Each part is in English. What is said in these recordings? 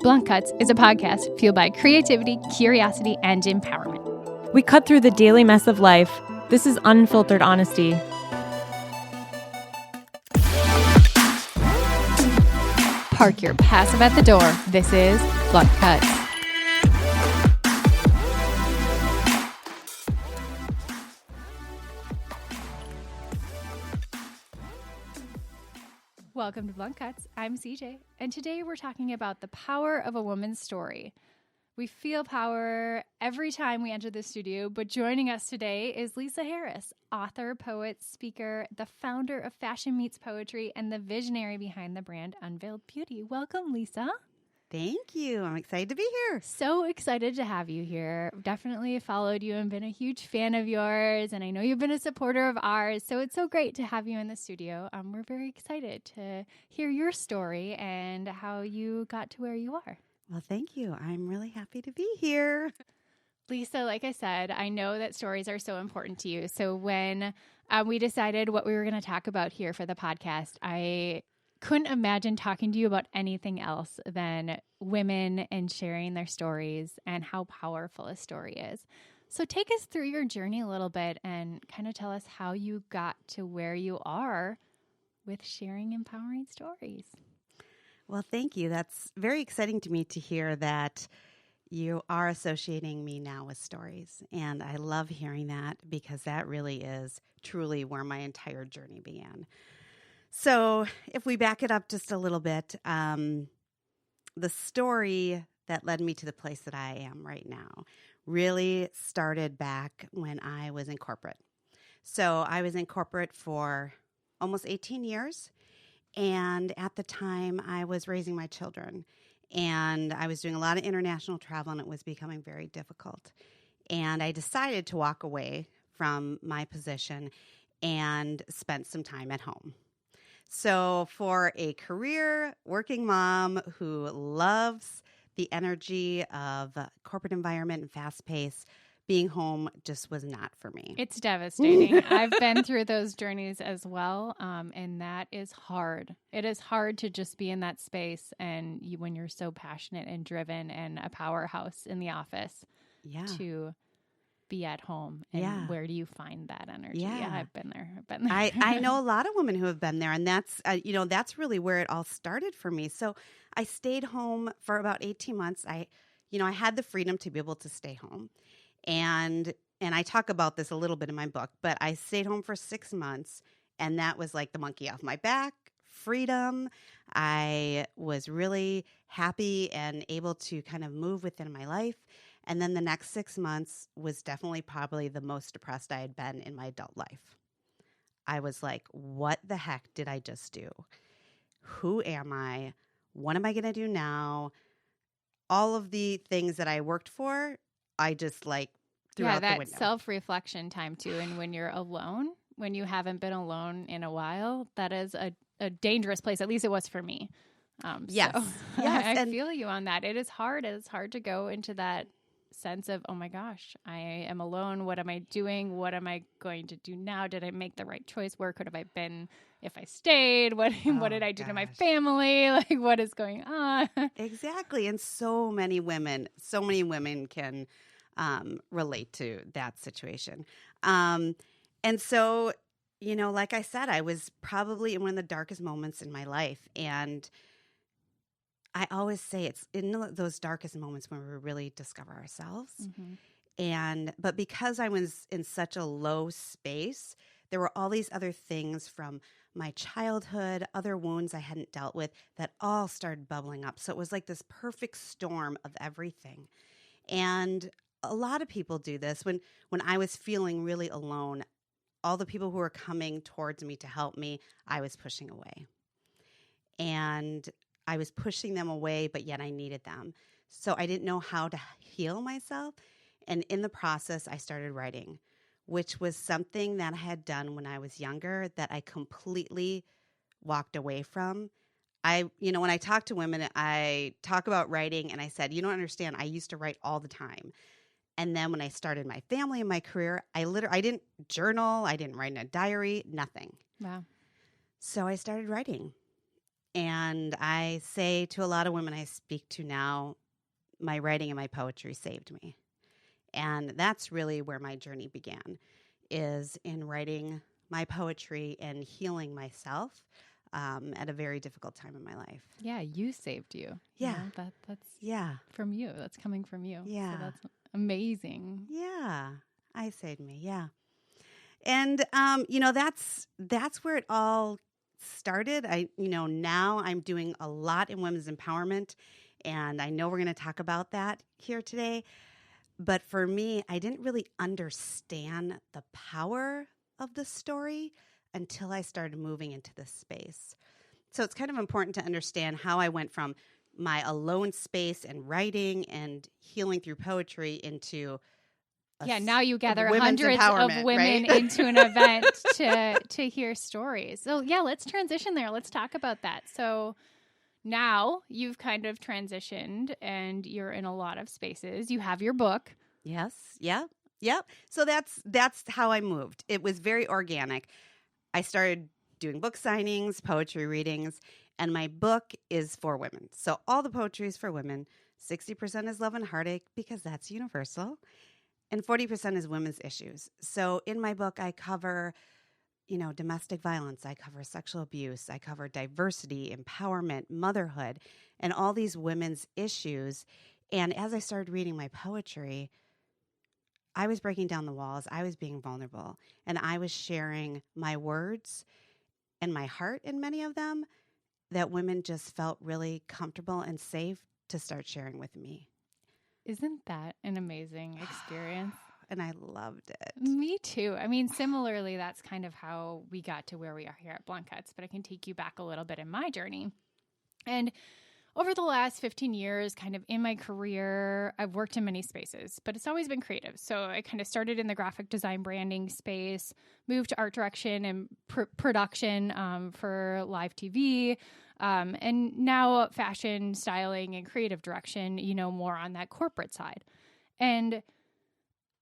Blunt Cuts is a podcast fueled by creativity, curiosity, and empowerment. We cut through the daily mess of life. This is unfiltered honesty. Park your passive at the door. This is Blunt Cuts. Welcome to Blunt Cuts. I'm CJ, and today we're talking about the power of a woman's story. We feel power every time we enter the studio, but joining us today is Lisa Harris, author, poet, speaker, the founder of Fashion Meets Poetry, and the visionary behind the brand Unveiled Beauty. Welcome, Lisa. Thank you. I'm excited to be here. So excited to have you here. Definitely followed you and been a huge fan of yours, and I know you've been a supporter of ours, so it's so great to have you in the studio. We're very excited to hear your story and how you got to where you are. Well, thank you. I'm really happy to be here. Lisa, like I said, I know that stories are so important to you. So when we decided what we were going to talk about here for the podcast, I couldn't imagine talking to you about anything else than women and sharing their stories and how powerful a story is. So take us through your journey a little bit and kind of tell us how you got to where you are with sharing empowering stories. Well, thank you. That's very exciting to me to hear that you are associating me now with stories. And I love hearing that because that really is truly where my entire journey began. So if we back it up just a little bit, the story that led me to the place that I am right now really started back when I was in corporate. So I was in corporate for almost 18 years. And at the time, I was raising my children. And I was doing a lot of international travel, and it was becoming very difficult. And I decided to walk away from my position and spend some time at home. So for a career working mom who loves the energy of corporate environment and fast pace, being home just was not for me. It's devastating. I've been through those journeys as well, and that is hard. It is hard to just be in that space and when you're so passionate and driven and a powerhouse in the office to be at home. And where do you find that energy? Yeah, I've been there. I know a lot of women who have been there, and that's that's really where it all started for me. So I stayed home for about 18 months. I had the freedom to be able to stay home. And I talk about this a little bit in my book, but I stayed home for 6 months, and that was like the monkey off my back, freedom. I was really happy and able to kind of move within my life. And then the next 6 months was definitely probably the most depressed I had been in my adult life. I was like, what the heck did I just do? Who am I? What am I going to do now? All of the things that I worked for, I just threw out the window. Yeah, that self-reflection time too. And when you're alone, when you haven't been alone in a while, that is a dangerous place. At least it was for me. Yes. So Yes. I feel you on that. It is hard. It's hard to go into that sense of, oh my gosh, I am alone. What am I doing? What am I going to do now? Did I make the right choice? Where could have I been if I stayed? What did I do to my family? Like, what is going on? Exactly. And so many women can relate to that situation. And so, like I said, I was probably in one of the darkest moments in my life. And I always say it's in those darkest moments when we really discover ourselves. Mm-hmm. But because I was in such a low space, there were all these other things from my childhood, other wounds I hadn't dealt with that all started bubbling up. So it was like this perfect storm of everything. And a lot of people do this. When I was feeling really alone, all the people who were coming towards me to help me, I was pushing away. And I was pushing them away, but yet I needed them. So I didn't know how to heal myself. And in the process, I started writing, which was something that I had done when I was younger that I completely walked away from. When I talk to women, I talk about writing, and I said, you don't understand, I used to write all the time. And then when I started my family and my career, I didn't journal, I didn't write in a diary, nothing. Wow. So I started writing. And I say to a lot of women I speak to now, my writing and my poetry saved me. And that's really where my journey began, is in writing my poetry and healing myself at a very difficult time in my life. Yeah, you saved you. Yeah. You know, that's Yeah. from you. That's coming from you. Yeah. So that's amazing. Yeah. I saved me. Yeah. And, that's where it all started. Now I'm doing a lot in women's empowerment, and I know we're going to talk about that here today. But for me, I didn't really understand the power of the story until I started moving into this space. So it's kind of important to understand how I went from my alone space and writing and healing through poetry into now you gather women's hundreds of empowerment, women right? into an event to hear stories. So yeah, let's transition there. Let's talk about that. So now you've kind of transitioned and you're in a lot of spaces. You have your book. Yes. Yeah. Yep. So that's how I moved. It was very organic. I started doing book signings, poetry readings, and my book is for women. So all the poetry is for women. 60% is love and heartache because that's universal. And 40% is women's issues. So in my book, I cover, domestic violence. I cover sexual abuse. I cover diversity, empowerment, motherhood, and all these women's issues. And as I started reading my poetry, I was breaking down the walls. I was being vulnerable. And I was sharing my words and my heart in many of them that women just felt really comfortable and safe to start sharing with me. Isn't that an amazing experience? And I loved it. Me too. I mean, similarly, that's kind of how we got to where we are here at Blunt Cuts, but I can take you back a little bit in my journey. And over the last 15 years, kind of in my career, I've worked in many spaces, but it's always been creative. So I kind of started in the graphic design branding space, moved to art direction and production for live TV, and now fashion, styling, and creative direction, more on that corporate side. And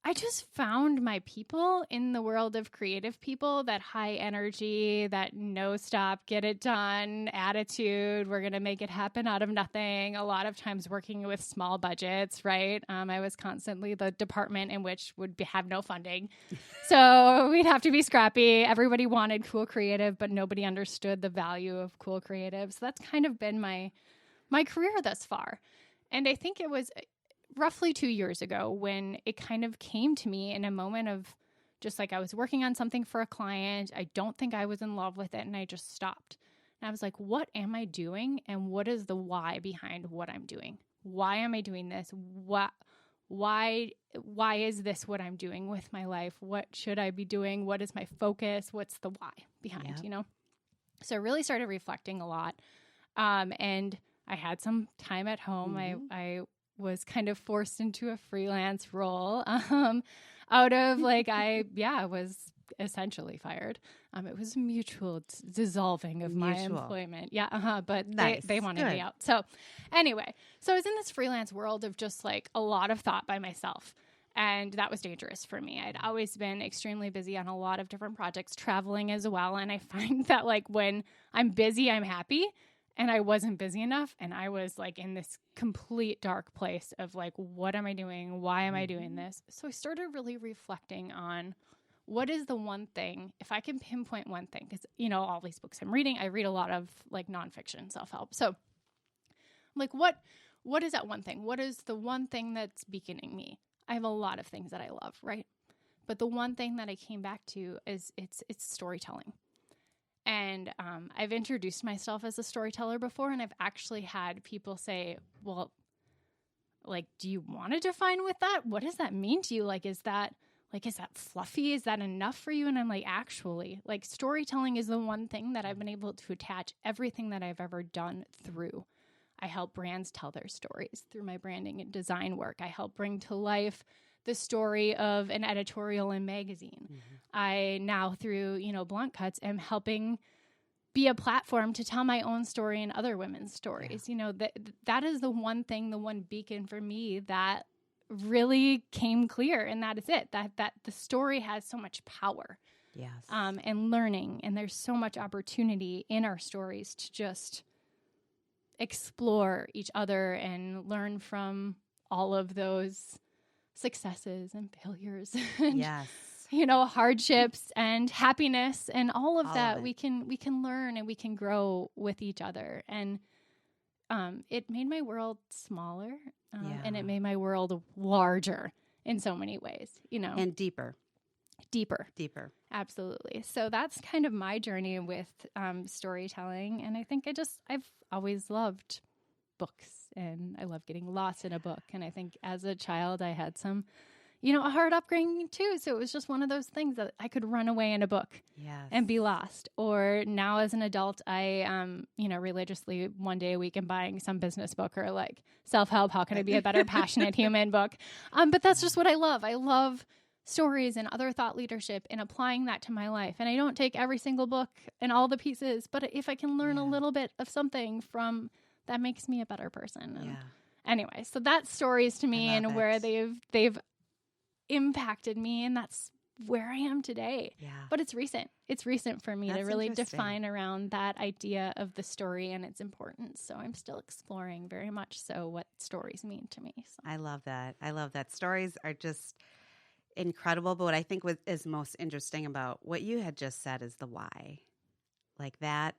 I just found my people in the world of creative people, that high energy, that no stop, get it done attitude. We're going to make it happen out of nothing. A lot of times working with small budgets, right? I was constantly the department in which would have no funding. So we'd have to be scrappy. Everybody wanted cool creative, but nobody understood the value of cool creative. So that's kind of been my career thus far. And I think it was roughly 2 years ago when it kind of came to me in a moment of just like I was working on something for a client. I don't think I was in love with it, and I just stopped. And I was like, what am I doing? And what is the why behind what I'm doing? Why am I doing this? Why is this what I'm doing with my life? What should I be doing? What is my focus? What's the why behind, So I really started reflecting a lot. And I had some time at home. Mm-hmm. I was kind of forced into a freelance role out of I was essentially fired. It was mutual dissolving of my employment. Yeah. But nice. they wanted me out. So anyway, so I was in this freelance world of just a lot of thought by myself. And that was dangerous for me. I'd always been extremely busy on a lot of different projects, traveling as well. And I find that when I'm busy, I'm happy. And I wasn't busy enough. And I was in this complete dark place of what am I doing? Why am I doing this? So I started really reflecting on what is the one thing, if I can pinpoint one thing, because, all these books I'm reading, I read a lot of nonfiction self-help. So I'm what is that one thing? What is the one thing that's beaconing me? I have a lot of things that I love, right? But the one thing that I came back to is it's storytelling. And I've introduced myself as a storyteller before, and I've actually had people say, well, do you want to define with that? What does that mean to you? Is that fluffy? Is that enough for you? And I'm actually, storytelling is the one thing that I've been able to attach everything that I've ever done through. I help brands tell their stories through my branding and design work. I help bring to life the story of an editorial in magazine. Mm-hmm. I now, through, Blunt Cuts, am helping be a platform to tell my own story and other women's stories. Yeah. That is the one thing, the one beacon for me that really came clear. And that is it, that the story has so much power. Yes. And learning. And there's so much opportunity in our stories to just explore each other and learn from all of those successes and failures and Yes. hardships and happiness and all of All that. of We can learn and we can grow with each other. And it made my world smaller, and it made my world larger in so many ways, And deeper. Deeper. Absolutely. So that's kind of my journey with storytelling. And I think I've always loved books, and I love getting lost in a book. And I think as a child, I had some, a hard upbringing too. So it was just one of those things that I could run away in a book and be lost. Or now as an adult, I, religiously one day a week am buying some business book or like self-help, how can I be a better passionate human book. But that's just what I love. I love stories and other thought leadership and applying that to my life. And I don't take every single book and all the pieces, but if I can learn a little bit of something from that makes me a better person. And anyway, so that's stories to me and where they've impacted me, and that's where I am today. Yeah. But it's recent. It's recent for me to really define around that idea of the story and its importance. So I'm still exploring very much so what stories mean to me. So. I love that. Stories are just incredible. But what I think is most interesting about what you had just said is the why. Like that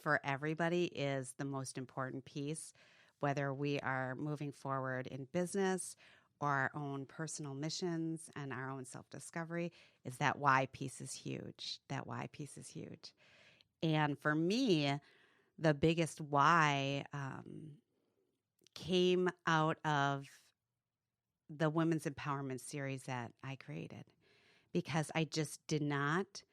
for everybody is the most important piece, whether we are moving forward in business or our own personal missions and our own self-discovery, is that why piece is huge. And for me, the biggest why came out of the Women's Empowerment series that I created, because I just did not,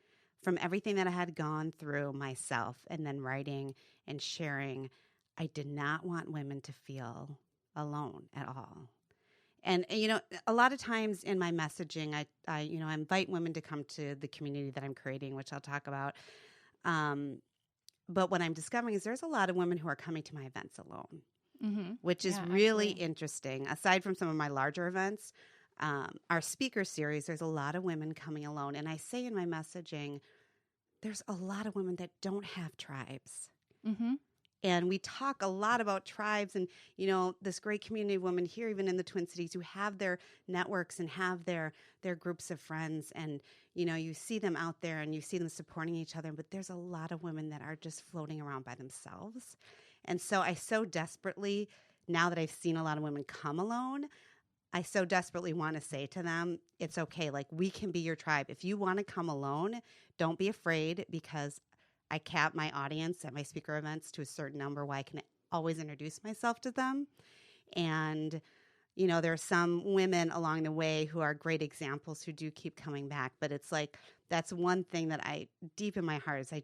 from everything that I had gone through myself and then writing and sharing, I did not want women to feel alone at all. And, a lot of times in my messaging, I invite women to come to the community that I'm creating, which I'll talk about. But what I'm discovering is there's a lot of women who are coming to my events alone, which is really interesting. Aside from some of my larger events, our speaker series, there's a lot of women coming alone. And I say in my messaging, there's a lot of women that don't have tribes. Mm-hmm. And we talk a lot about tribes and, this great community of women here, even in the Twin Cities, who have their networks and have their groups of friends. And, you see them out there and you see them supporting each other. But there's a lot of women that are just floating around by themselves. And so I so desperately, now that I've seen a lot of women come alone, I so desperately want to say to them, it's okay. Like, we can be your tribe. If you want to come alone, don't be afraid, because I cap my audience at my speaker events to a certain number where I can always introduce myself to them. And, there are some women along the way who are great examples who do keep coming back. But it's like, that's one thing that deep in my heart is I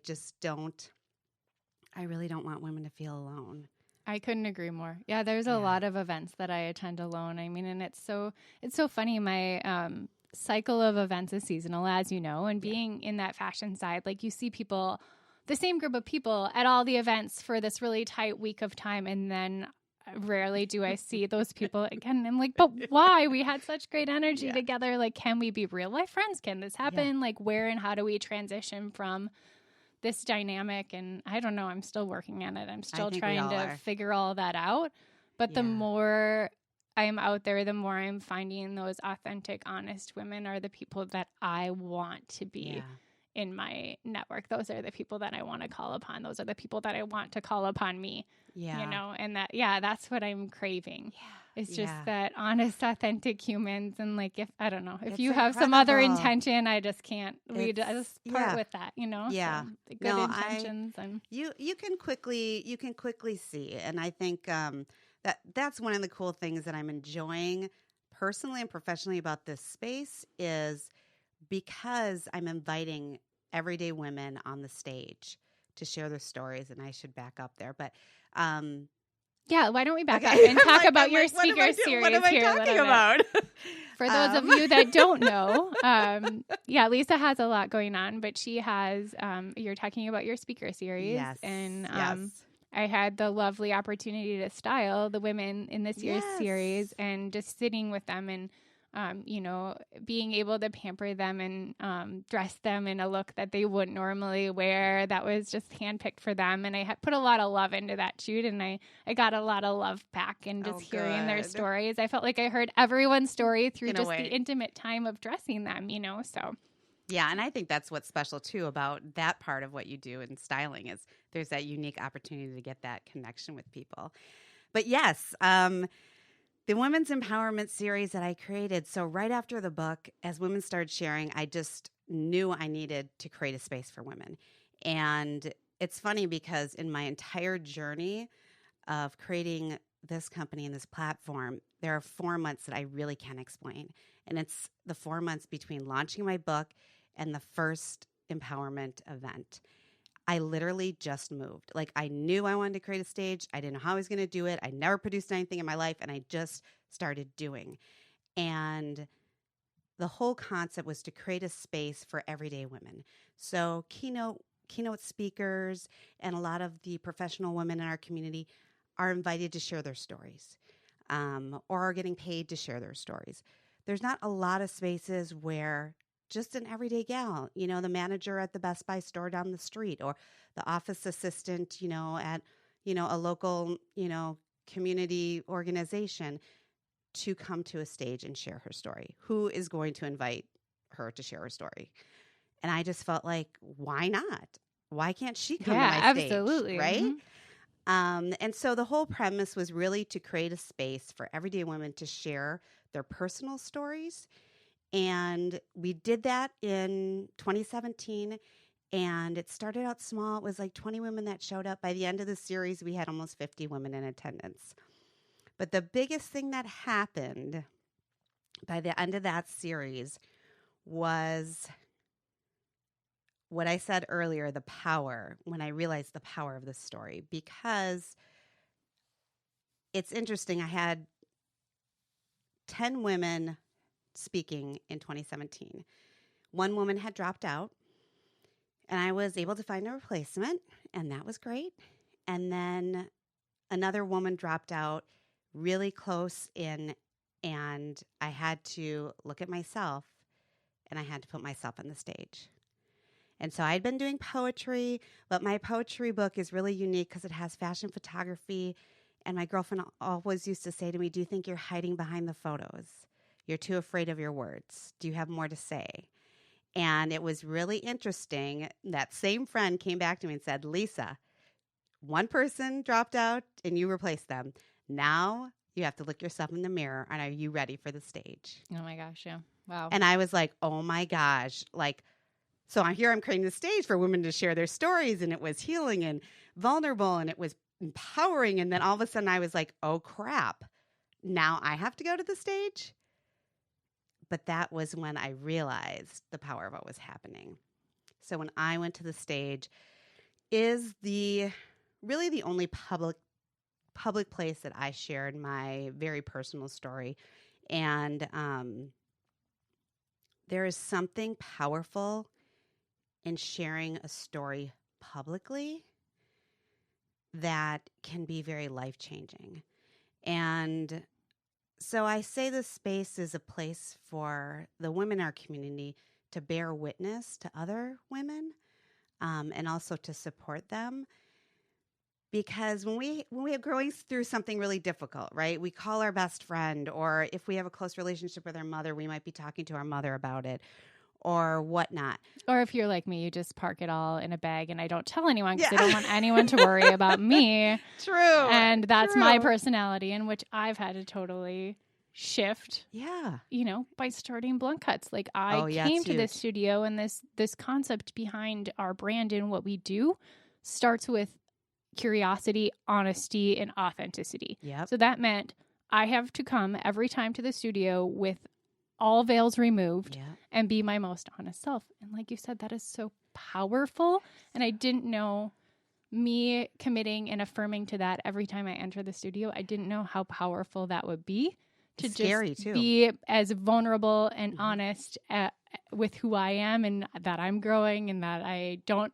really don't want women to feel alone. I couldn't agree more. Yeah, there's a lot of events that I attend alone. I mean, and it's so funny. My cycle of events is seasonal, as you know, and being in that fashion side, like you see people, the same group of people at all the events for this really tight week of time, and then rarely do I see those people again. And I'm like, but why? We had such great energy together. Like, can we be real life friends? Can this happen? Like, where and how do we transition from this dynamic? And I don't know. I'm still working on it. I'm still trying to figure all that out. But the more I'm out there, the more I'm finding those authentic, honest women are the people that I want to be in my network. Those are the people that I want to call upon. Those are the people that I want to call upon me. And that's what I'm craving. It's just that honest, authentic humans. And like, if you have some other intention, I just can't. We just part with that, Yeah. So the good intentions. And you can quickly see. And I think that's one of the cool things that I'm enjoying personally and professionally about this space, is because I'm inviting everyday women on the stage to share their stories. And I should back up there, but why don't we back up and talk about your speaker series What am I talking about? For those of you that don't know, Lisa has a lot going on, but she has, you're talking about your speaker series. Yes. And I had the lovely opportunity to style the women in this year's series, and just sitting with them and being able to pamper them and dress them in a look that they wouldn't normally wear that was just handpicked for them. And I put a lot of love into that shoot, and I got a lot of love back and just hearing their stories. I felt like I heard everyone's story through just the intimate time of dressing them, so. Yeah, and I think that's what's special, too, about that part of what you do in styling is there's that unique opportunity to get that connection with people. But yes, the Women's Empowerment series that I created, so right after the book, as women started sharing, I just knew I needed to create a space for women. And it's funny because in my entire journey of creating this company and this platform, there are 4 months that I really can't explain. And it's the 4 months between launching my book and the first empowerment event. I literally just moved. Like, I knew I wanted to create a stage. I didn't know how I was going to do it. I never produced anything in my life, and I just started doing. And the whole concept was to create a space for everyday women. So keynote speakers and a lot of the professional women in our community are invited to share their stories, or are getting paid to share their stories. There's not a lot of spaces where just an everyday gal, the manager at the Best Buy store down the street, or the office assistant, at, a local, community organization, to come to a stage and share her story. Who is going to invite her to share her story? And I just felt like, why not? Why can't she come to my stage? Absolutely. Right? Mm-hmm. And so the whole premise was really to create a space for everyday women to share their personal stories. And we did that in 2017, and it started out small. It was like 20 women that showed up. By the end of the series, we had almost 50 women in attendance. But the biggest thing that happened by the end of that series was what I said earlier, the power, when I realized the power of this story. Because it's interesting, I had 10 women speaking in 2017. One woman had dropped out, and I was able to find a replacement, and that was great. And then another woman dropped out really close in, and I had to look at myself, and I had to put myself on the stage. And so I'd been doing poetry, but my poetry book is really unique because it has fashion photography. And my girlfriend always used to say to me, "Do you think you're hiding behind the photos? You're too afraid of your words. Do you have more to say?" And it was really interesting. That same friend came back to me and said, "Lisa, one person dropped out and you replaced them. Now you have to look yourself in the mirror, and are you ready for the stage?" Oh my gosh, yeah. Wow. And I was like, oh my gosh. So I'm creating the stage for women to share their stories, and it was healing and vulnerable, and it was empowering. And then all of a sudden I was like, oh crap, now I have to go to the stage? But that was when I realized the power of what was happening. So when I went to the stage is really the only public place that I shared my very personal story. And there is something powerful in sharing a story publicly that can be very life-changing. And so I say this space is a place for the women in our community to bear witness to other women, and also to support them. Because when we are going through something really difficult, right, we call our best friend, or if we have a close relationship with our mother, we might be talking to our mother about it, or whatnot. Or if you're like me, you just park it all in a bag and I don't tell anyone because I don't want anyone to worry about me. True. And that's True. my personality, in which I've had to totally shift. Yeah. By starting Blunt Cuts. Like I came to this studio, and this concept behind our brand and what we do starts with curiosity, honesty, and authenticity. Yep. So that meant I have to come every time to the studio with all veils removed and be my most honest self. And like you said, that is so powerful. And I didn't know, me committing and affirming to that every time I enter the studio, I didn't know how powerful that would be to just be as vulnerable and honest with who I am, and that I'm growing, and that I don't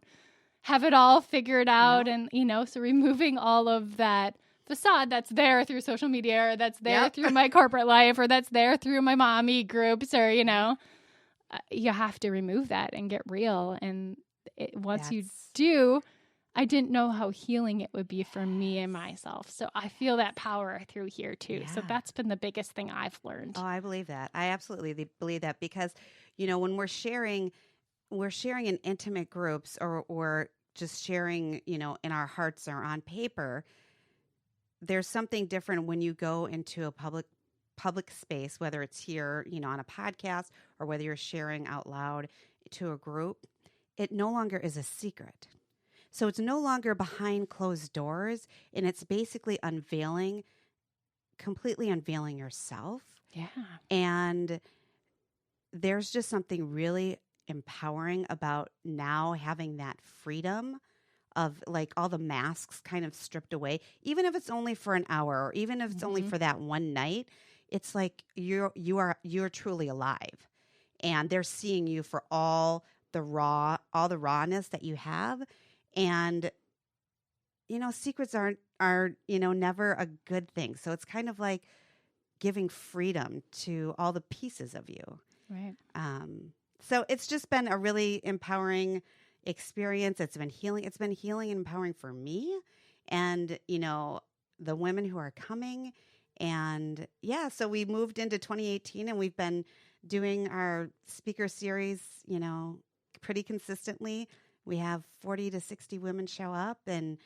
have it all figured out. And, so removing all of that facade that's there through social media, or that's there Yep. through my corporate life, or that's there through my mommy groups, or, you have to remove that and get real. And once you That's- do, I didn't know how healing it would be for me and myself. So I feel that power through here too. So Yeah. that's been the biggest thing I've learned. Oh, I believe that. I absolutely believe that because, when we're sharing in intimate groups or just sharing, in our hearts or on paper, there's something different when you go into a public space, whether it's here, on a podcast, or whether you're sharing out loud to a group. It no longer is a secret. So it's no longer behind closed doors, and it's basically completely unveiling yourself. Yeah. And there's just something really empowering about now having that freedom of like all the masks kind of stripped away, even if it's only for an hour or even if it's only for that one night. It's like you're truly alive, and they're seeing you for all the rawness that you have. And secrets are never a good thing. So it's kind of like giving freedom to all the pieces of you. Right. So it's just been a really empowering experience. It's been healing. It's been healing and empowering for me, and the women who are coming. And yeah, so we moved into 2018, and we've been doing our speaker series, pretty consistently. We have 40 to 60 women show up, and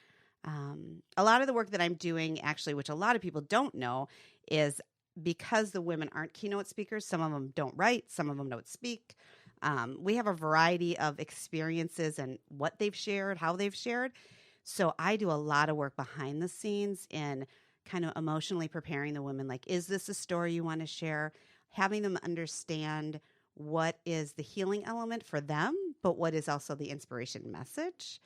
a lot of the work that I'm doing, actually, which a lot of people don't know, is because the women aren't keynote speakers. Some of them don't write, some of them don't speak. We have a variety of experiences and what they've shared, how they've shared. So I do a lot of work behind the scenes in kind of emotionally preparing the women. Like, is this a story you want to share? Having them understand what is the healing element for them, but what is also the inspiration message.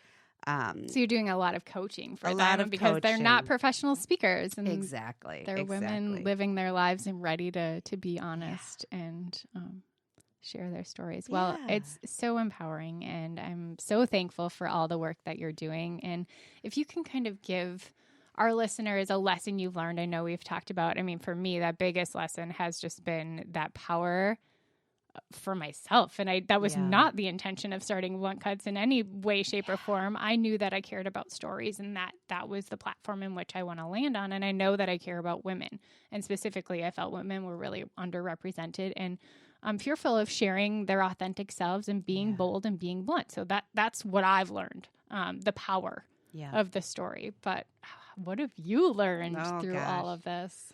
So you're doing a lot of coaching for A them lot of because they're not coaching. professional speakers. And Exactly. they're women living their lives and ready to be honest and share their stories. Well, Yeah. it's so empowering, and I'm so thankful for all the work that you're doing. And if you can kind of give our listeners a lesson you've learned, I know we've talked about, for me, that biggest lesson has just been that power for myself. And that was not the intention of starting Blunt Cuts in any way, shape, or form. I knew that I cared about stories, and that was the platform in which I want to land on. And I know that I care about women. And specifically, I felt women were really underrepresented and fearful of sharing their authentic selves and being bold and being blunt. So that's what I've learned, the power of the story. But what have you learned through all of this?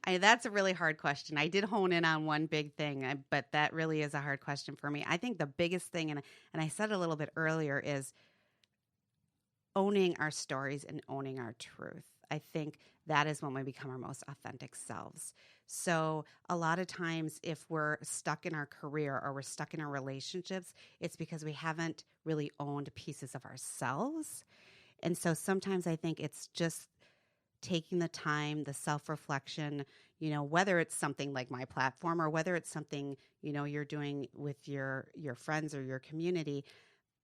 That's a really hard question. I did hone in on one big thing, but that really is a hard question for me. I think the biggest thing, and I said a little bit earlier, is owning our stories and owning our truth. I think that is when we become our most authentic selves. So a lot of times if we're stuck in our career or we're stuck in our relationships, it's because we haven't really owned pieces of ourselves. And so sometimes I think it's just taking the time, the self-reflection, whether it's something like my platform or whether it's something, you're doing with your friends or your community,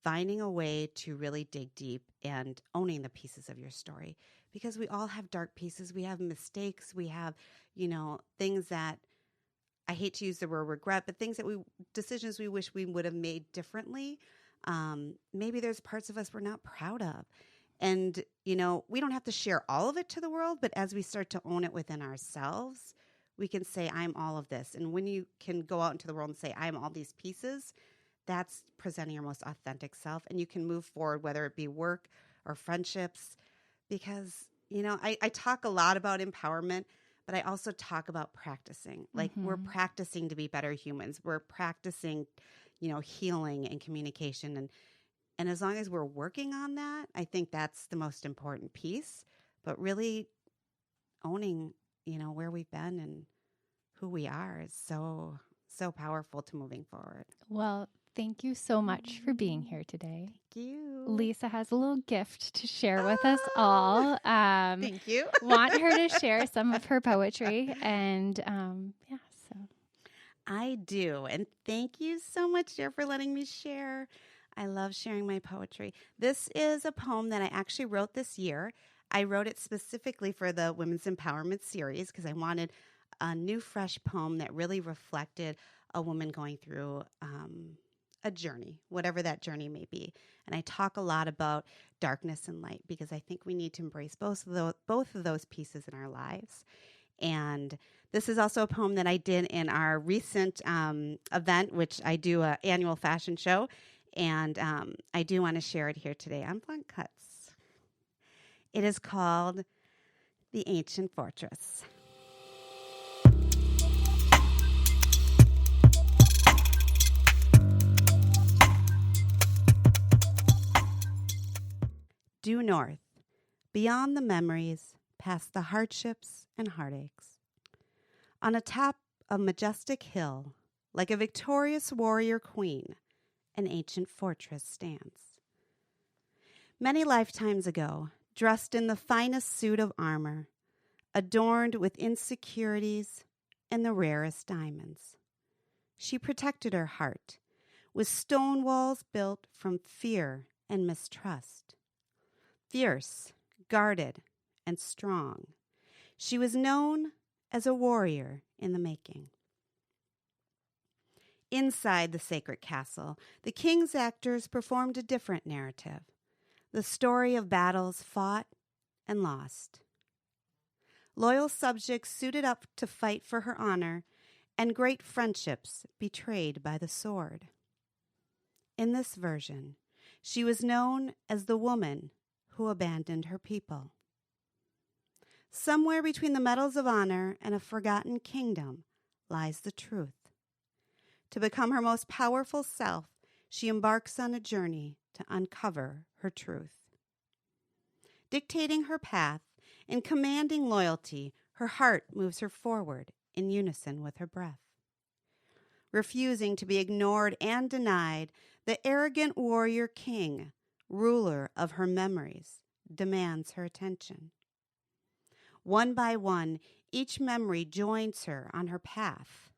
finding a way to really dig deep and owning the pieces of your story. Because we all have dark pieces. We have mistakes. We have, things that, I hate to use the word regret, but decisions we wish we would have made differently. Maybe there's parts of us we're not proud of. And, we don't have to share all of it to the world, but as we start to own it within ourselves, we can say, I'm all of this. And when you can go out into the world and say, I'm all these pieces, that's presenting your most authentic self. And you can move forward, whether it be work or friendships, because, I talk a lot about empowerment, but I also talk about practicing. Like we're practicing to be better humans. We're practicing, healing and communication. And as long as we're working on that, I think that's the most important piece. But really owning, where we've been and who we are is so, so powerful to moving forward. Well, thank you so much for being here today. Thank you. Lisa has a little gift to share with us all. Thank you. Want her to share some of her poetry. And so. I do. And thank you so much, Jer, for letting me share. I love sharing my poetry. This is a poem that I actually wrote this year. I wrote it specifically for the Women's Empowerment series because I wanted a new, fresh poem that really reflected a woman going through a journey, whatever that journey may be. And I talk a lot about darkness and light because I think we need to embrace both of those pieces in our lives. And this is also a poem that I did in our recent event, which I do an annual fashion show. And I do want to share it here today on Blunt Cuts. It is called The Ancient Fortress. Due north, beyond the memories, past the hardships and heartaches. On a top of majestic hill, like a victorious warrior queen, an ancient fortress stands. Many lifetimes ago, dressed in the finest suit of armor, adorned with insecurities and the rarest diamonds, she protected her heart with stone walls built from fear and mistrust. Fierce, guarded, and strong, she was known as a warrior in the making. Inside the sacred castle, the king's actors performed a different narrative, the story of battles fought and lost. Loyal subjects suited up to fight for her honor, and great friendships betrayed by the sword. In this version, she was known as the woman who abandoned her people. Somewhere between the medals of honor and a forgotten kingdom lies the truth. To become her most powerful self, she embarks on a journey to uncover her truth. Dictating her path and commanding loyalty, her heart moves her forward in unison with her breath. Refusing to be ignored and denied, the arrogant warrior king, ruler of her memories, demands her attention. One by one, each memory joins her on her path.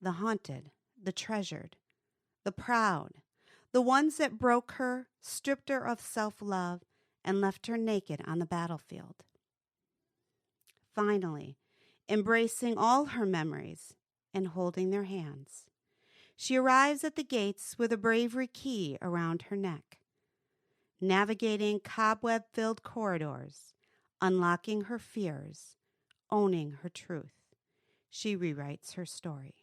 The haunted, the treasured, the proud, the ones that broke her, stripped her of self-love, and left her naked on the battlefield. Finally, embracing all her memories and holding their hands, she arrives at the gates with a bravery key around her neck, navigating cobweb-filled corridors, unlocking her fears, owning her truth. She rewrites her story.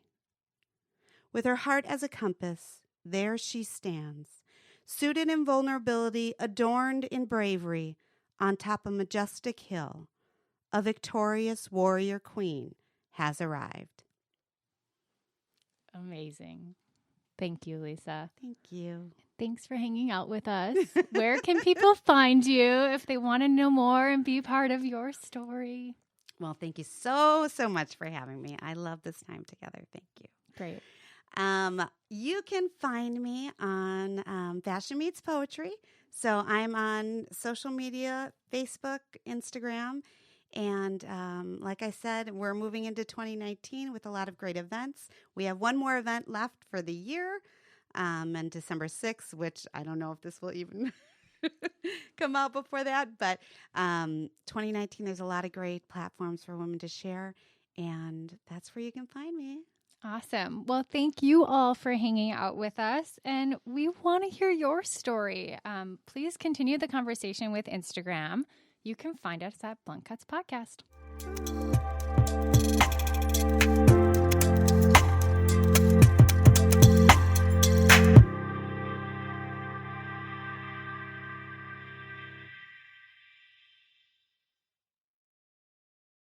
With her heart as a compass, there she stands, suited in vulnerability, adorned in bravery, on top of a majestic hill. A victorious warrior queen has arrived. Amazing. Thank you, Lisa. Thank you. Thanks for hanging out with us. Where can people find you if they want to know more and be part of your story? Well, thank you so much for having me. I love this time together. Thank you. Great. You can find me on Fashion Meets Poetry. So I'm on social media, Facebook, Instagram. And like I said, we're moving into 2019 with a lot of great events. We have one more event left for the year on December 6th, which I don't know if this will even come out before that. But 2019, there's a lot of great platforms for women to share. And that's where you can find me. Awesome. Well, thank you all for hanging out with us. And we want to hear your story. Please continue the conversation with Instagram. You can find us at Blunt Cuts Podcast.